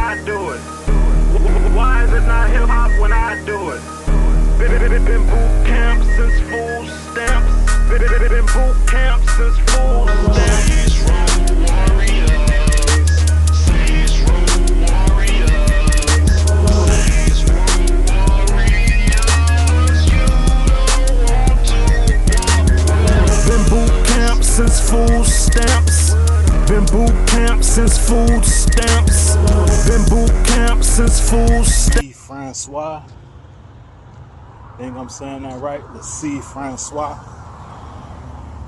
I do it? Why is it not hip hop when I do it? Been boot camp since food stamps. Been boot camp since food stamps. Been boot camp since food stamps. Been boot camp since food stamps. Been boot camp since food stamps. Francois. Think I'm saying that right? The C. Francois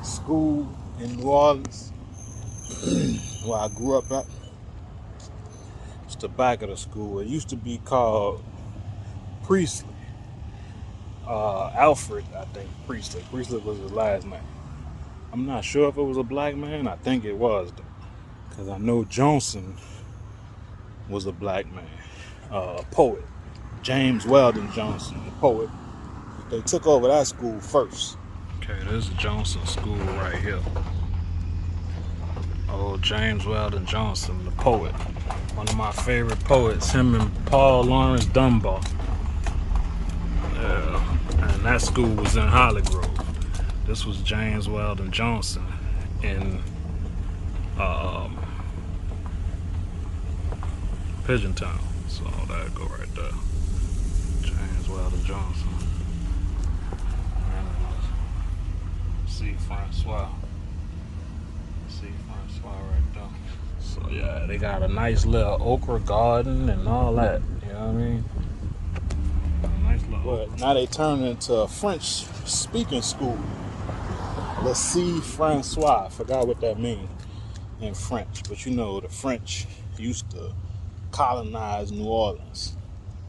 School in New Orleans, where I grew up at. It's the back of the school. It used to be called Priestley. Alfred, I think, Priestley. Priestley was his last name. I'm not sure if it was a black man. I think it was, though. Because I know Johnson was a black man. Poet. James Weldon Johnson, the poet. They took over that school first. Okay, this is Johnson School right here. Oh, James Weldon Johnson, the poet. One of my favorite poets, him and Paul Laurence Dunbar. Yeah, and that school was in Holly Grove. This was James Weldon Johnson in Pigeon Town. So that'd go right there. James Weldon Johnson. C. Francois. C. Francois right there. So yeah, they got a nice little okra garden and all that. You know what I mean? Nice little. But now they turned into a French speaking school. Le C. Francois. I forgot what that means in French, but you know the French used to colonize New Orleans.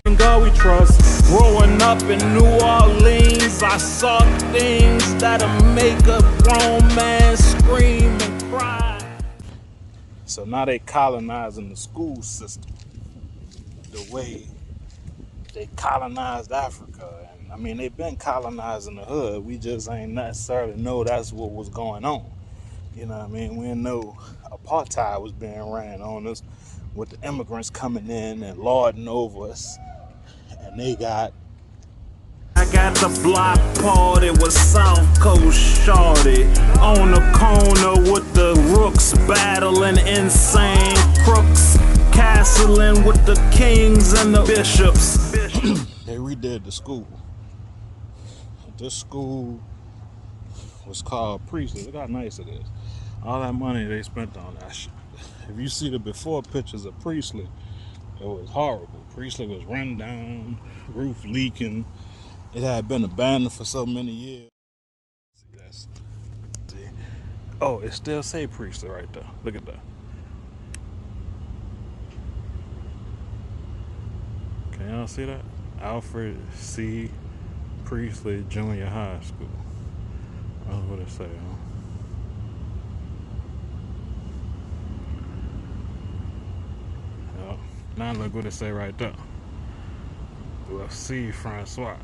In God we trust. Growing up in New Orleans, I saw things that'll make a grown man scream and cry. So now they colonizing the school system the way they colonized Africa. And I mean, they've been colonizing the hood. We just ain't necessarily know that's what was going on. You know what I mean? We didn't know apartheid was being ran on us with the immigrants coming in and lording over us. And they got... I got the block party with South Coast Shorty on the corner with the rooks battling insane crooks, castling with the kings and the bishops. They redid the school. This school was called Priestley. Look how nice it is. All that money they spent on that shit. If you see the before pictures of Priestley, it was horrible. Priestley was run down, roof leaking. It had been abandoned for so many years. Oh, it still say Priestley right there. Look at that. Can y'all see that? Alfred C. Priestley Junior High School. That's what it say, huh? Now look what it say right there. Well, C. Francois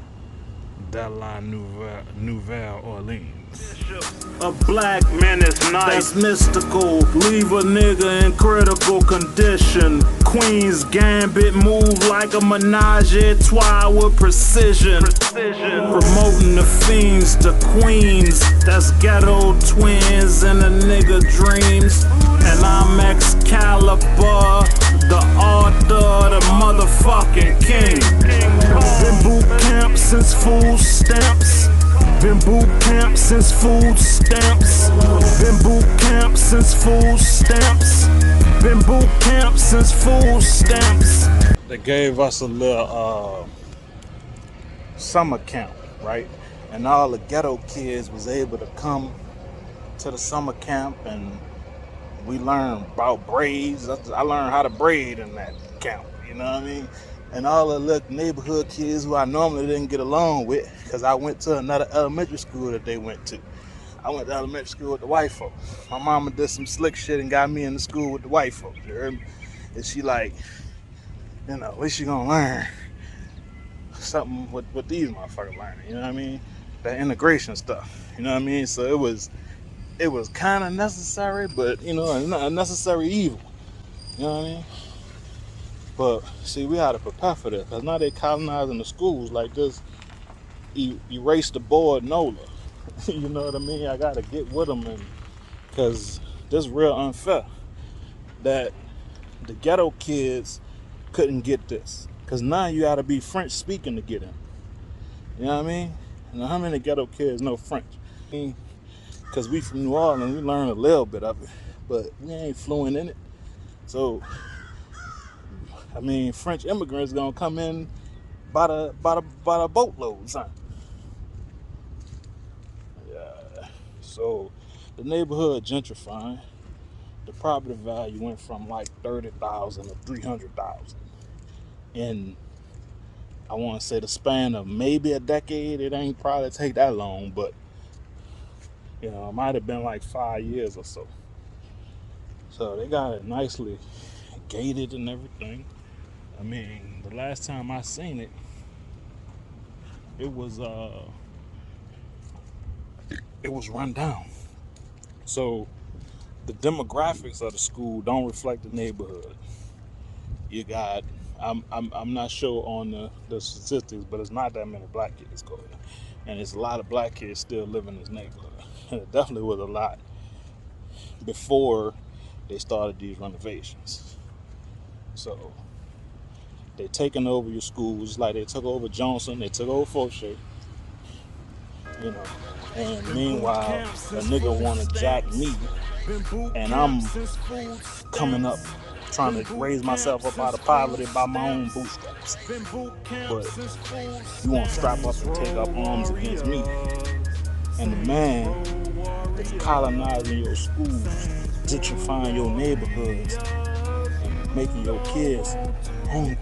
de la Nouvelle Orleans. A black man is nice, that's mystical. Leave a nigga in critical condition. Queen's gambit move like a menage a trois with precision. Promoting the fiends to queens. That's ghetto twins and a nigga dreams. And I'm Excalibur, the author, the motherfucking king. Been boot camp since food stamps. Been boot camp since food stamps. Been boot camp since food stamps. Been boot camp since food stamps. They gave us a little summer camp, right? And all the ghetto kids was able to come to the summer camp, and we learned about braids. I learned how to braid in that camp, you know what I mean? And all the little neighborhood kids who I normally didn't get along with, because I went to another elementary school that they went to. I went to elementary school with the white folks. My mama did some slick shit and got me in the school with the white folks, you heard me? And she like, you know, at least you gonna learn something what these motherfuckers learning, you know what I mean? That integration stuff, you know what I mean? So it was kind of necessary, but, you know, a necessary evil, you know what I mean? But see, we had to prepare for this because now they colonizing the schools like this. Erase the board NOLA. You know what I mean? I gotta get with them, and because this is real unfair that the ghetto kids couldn't get this. Because now you gotta be French speaking to get in. You know what I mean? Now, how many ghetto kids know French? Because we from New Orleans, we learn a little bit of it, but we ain't fluent in it. So, I mean, French immigrants gonna come in by the boatload, son. Yeah. So, the neighborhood gentrifying. The property value went from like 30,000 to 300,000 in, I want to say, the span of maybe a decade. It ain't probably take that long, but it might have been like 5 years or so. So they got it nicely gated and everything. I mean, the last time I seen it, it was run down. So the demographics of the school don't reflect the neighborhood. You got, I'm not sure on the statistics, but it's not that many black kids go there, and it's a lot of black kids still live in this neighborhood. And it definitely was a lot before they started these renovations. So they taking over your schools like they took over Johnson, they took over Fauché, and meanwhile a nigga wanna jack me, and I'm coming up trying to raise myself up out of poverty by my own bootstraps. But you want to strap up and take up arms against me, and the man that's colonizing your schools, gentrifying your neighborhoods, and making your kids hungry.